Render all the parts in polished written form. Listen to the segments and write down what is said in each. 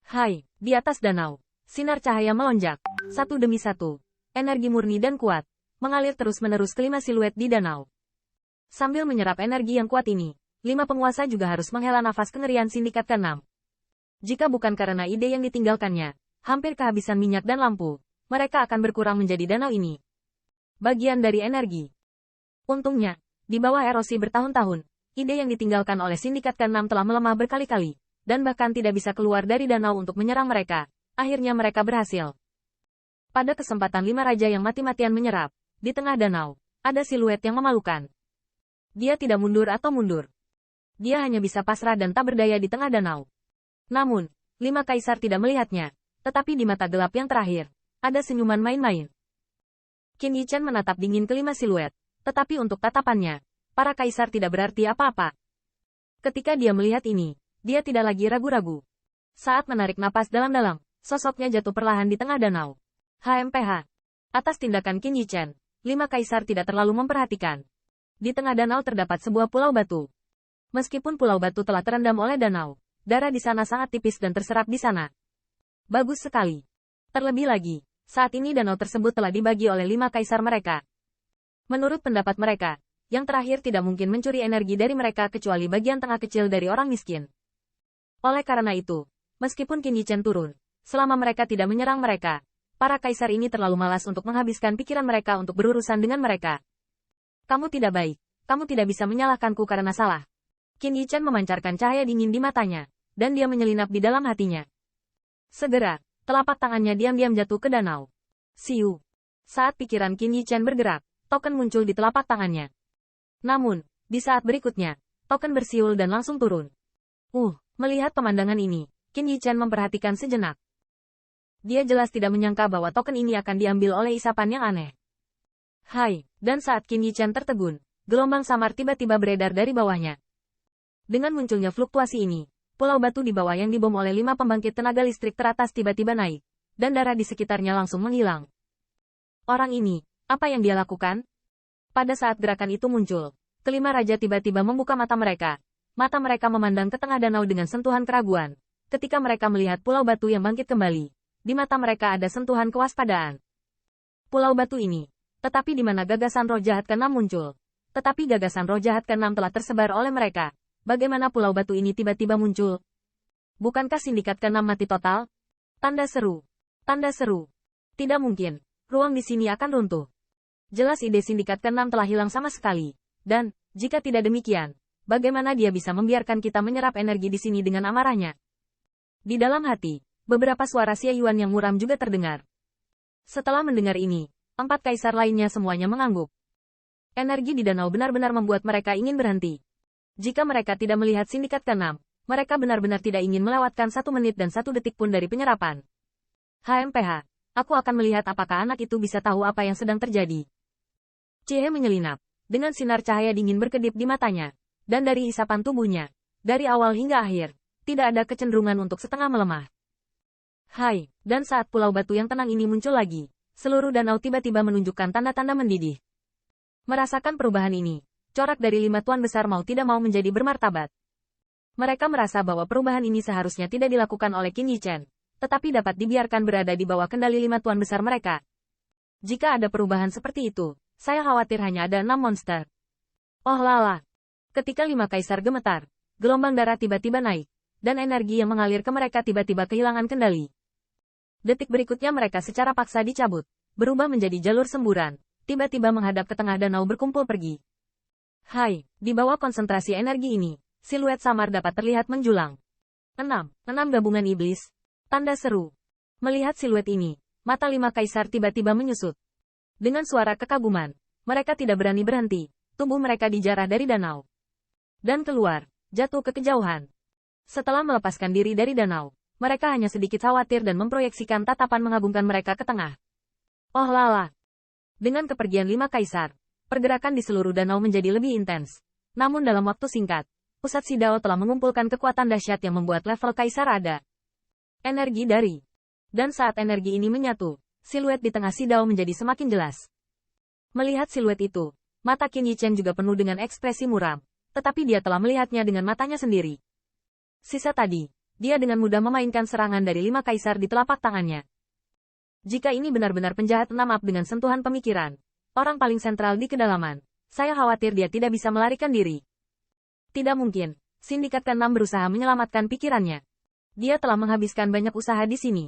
Hai, di atas danau. Sinar cahaya melonjak. Satu demi satu. Energi murni dan kuat. Mengalir terus-menerus kelima siluet di danau. Sambil menyerap energi yang kuat ini, 5 penguasa juga harus menghela nafas kengerian sindikat ke-6. Jika bukan karena ide yang ditinggalkannya, hampir kehabisan minyak dan lampu, mereka akan berkurang menjadi danau ini. Bagian dari energi. Untungnya, di bawah erosi bertahun-tahun, ide yang ditinggalkan oleh sindikat ke-6 telah melemah berkali-kali, dan bahkan tidak bisa keluar dari danau untuk menyerang mereka. Akhirnya mereka berhasil. Pada kesempatan 5 raja yang mati-matian menyerap, di tengah danau, ada siluet yang memalukan. Dia tidak mundur atau mundur. Dia hanya bisa pasrah dan tak berdaya di tengah danau. Namun, 5 kaisar tidak melihatnya, tetapi di mata gelap yang terakhir, ada senyuman main-main. Qin Yichen menatap dingin kelima siluet, tetapi untuk tatapannya, para kaisar tidak berarti apa-apa. Ketika dia melihat ini, dia tidak lagi ragu-ragu. Saat menarik napas dalam-dalam, sosoknya jatuh perlahan di tengah danau. HMPH. Atas tindakan Qin Yichen, 5 kaisar tidak terlalu memperhatikan. Di tengah danau terdapat sebuah pulau batu. Meskipun pulau batu telah terendam oleh danau, darah di sana sangat tipis dan terserap di sana. Bagus sekali. Terlebih lagi, saat ini danau tersebut telah dibagi oleh 5 kaisar mereka. Menurut pendapat mereka, yang terakhir tidak mungkin mencuri energi dari mereka kecuali bagian tengah kecil dari orang miskin. Oleh karena itu, meskipun Qin Yichen turun, selama mereka tidak menyerang mereka, para kaisar ini terlalu malas untuk menghabiskan pikiran mereka untuk berurusan dengan mereka. Kamu tidak baik, kamu tidak bisa menyalahkanku karena salah. Qin Yichen memancarkan cahaya dingin di matanya, dan dia menyelinap di dalam hatinya. Segera, telapak tangannya diam-diam jatuh ke danau. Siu. Saat pikiran Qin Yichen bergerak, token muncul di telapak tangannya. Namun, di saat berikutnya, token bersiul dan langsung turun. Melihat pemandangan ini, Qin Yichen memperhatikan sejenak. Dia jelas tidak menyangka bahwa token ini akan diambil oleh isapan yang aneh. Hai, dan saat Qin Yichen tertegun, gelombang samar tiba-tiba beredar dari bawahnya. Dengan munculnya fluktuasi ini, pulau batu di bawah yang dibom oleh 5 pembangkit tenaga listrik teratas tiba-tiba naik, dan darah di sekitarnya langsung menghilang. Orang ini, apa yang dia lakukan? Pada saat gerakan itu muncul, kelima raja tiba-tiba membuka mata mereka. Mata mereka memandang ke tengah danau dengan sentuhan keraguan. Ketika mereka melihat pulau batu yang bangkit kembali, di mata mereka ada sentuhan kewaspadaan. Pulau batu ini, tetapi di mana gagasan roh jahat ke-6 muncul? Tetapi gagasan roh jahat ke-6 telah tersebar oleh mereka. Bagaimana pulau batu ini tiba-tiba muncul? Bukankah sindikat ke-6 mati total? Tanda seru. Tanda seru. Tidak mungkin. Ruang di sini akan runtuh. Jelas ide sindikat ke-6 telah hilang sama sekali. Dan, jika tidak demikian, bagaimana dia bisa membiarkan kita menyerap energi di sini dengan amarahnya? Di dalam hati, beberapa suara Xie Yuan yang muram juga terdengar. Setelah mendengar ini, 4 kaisar lainnya semuanya mengangguk. Energi di danau benar-benar membuat mereka ingin berhenti. Jika mereka tidak melihat sindikat ke-6, mereka benar-benar tidak ingin melewatkan 1 menit dan 1 detik pun dari penyerapan. HMPH, aku akan melihat apakah anak itu bisa tahu apa yang sedang terjadi. Cie menyelinap, dengan sinar cahaya dingin berkedip di matanya, dan dari hisapan tubuhnya, dari awal hingga akhir, tidak ada kecenderungan untuk setengah melemah. Hai, dan saat pulau batu yang tenang ini muncul lagi, seluruh danau tiba-tiba menunjukkan tanda-tanda mendidih. Merasakan perubahan ini, corak dari 5 tuan besar mau tidak mau menjadi bermartabat. Mereka merasa bahwa perubahan ini seharusnya tidak dilakukan oleh Qin Yichen, tetapi dapat dibiarkan berada di bawah kendali 5 tuan besar mereka. Jika ada perubahan seperti itu, saya khawatir hanya ada 6 monster. Oh lala. Ketika 5 kaisar gemetar, gelombang darah tiba-tiba naik, dan energi yang mengalir ke mereka tiba-tiba kehilangan kendali. Detik berikutnya mereka secara paksa dicabut, berubah menjadi jalur semburan, tiba-tiba menghadap ke tengah danau berkumpul pergi. Hai, di bawah konsentrasi energi ini, siluet samar dapat terlihat menjulang. 6 gabungan iblis. Tanda seru. Melihat siluet ini, mata 5 kaisar tiba-tiba menyusut. Dengan suara kekaguman, mereka tidak berani berhenti, tubuh mereka dijarah dari danau. Dan keluar, jatuh ke kejauhan. Setelah melepaskan diri dari danau, mereka hanya sedikit khawatir dan memproyeksikan tatapan mengagumkan mereka ke tengah. Oh lala. Dengan kepergian 5 kaisar, pergerakan di seluruh danau menjadi lebih intens. Namun dalam waktu singkat, pusat Sidao telah mengumpulkan kekuatan dahsyat yang membuat level kaisar ada. Energi dari. Dan saat energi ini menyatu, siluet di tengah Sidao menjadi semakin jelas. Melihat siluet itu, mata Qin Yichen juga penuh dengan ekspresi muram, tetapi dia telah melihatnya dengan matanya sendiri. Sisa tadi, Dia dengan mudah memainkan serangan dari 5 kaisar di telapak tangannya. Jika ini benar-benar penjahat 6 up dengan sentuhan pemikiran, orang paling sentral di kedalaman, saya khawatir dia tidak bisa melarikan diri. Tidak mungkin, sindikat ke-6 berusaha menyelamatkan pikirannya. Dia telah menghabiskan banyak usaha di sini.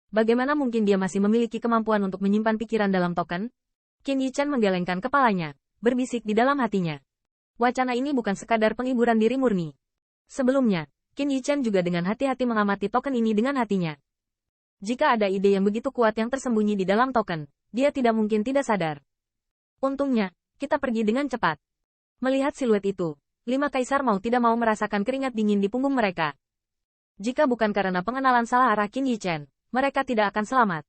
Bagaimana mungkin dia masih memiliki kemampuan untuk menyimpan pikiran dalam token? Qin Yichen menggelengkan kepalanya, berbisik di dalam hatinya. Wacana ini bukan sekadar penghiburan diri murni. Sebelumnya, Qin Yichen juga dengan hati-hati mengamati token ini dengan hatinya. Jika ada ide yang begitu kuat yang tersembunyi di dalam token, dia tidak mungkin tidak sadar. Untungnya, kita pergi dengan cepat. Melihat siluet itu, 5 kaisar mau tidak mau merasakan keringat dingin di punggung mereka. Jika bukan karena pengenalan salah arah Qin Yichen, mereka tidak akan selamat.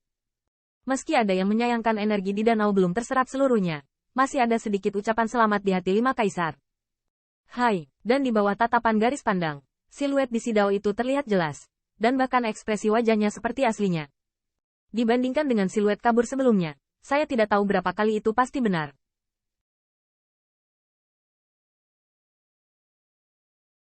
Meski ada yang menyayangkan energi di danau belum terserap seluruhnya, masih ada sedikit ucapan selamat di hati 5 kaisar. Hai, dan di bawah tatapan garis pandang, siluet di Sidao itu terlihat jelas, dan bahkan ekspresi wajahnya seperti aslinya. Dibandingkan dengan siluet kabur sebelumnya, saya tidak tahu berapa kali itu pasti benar.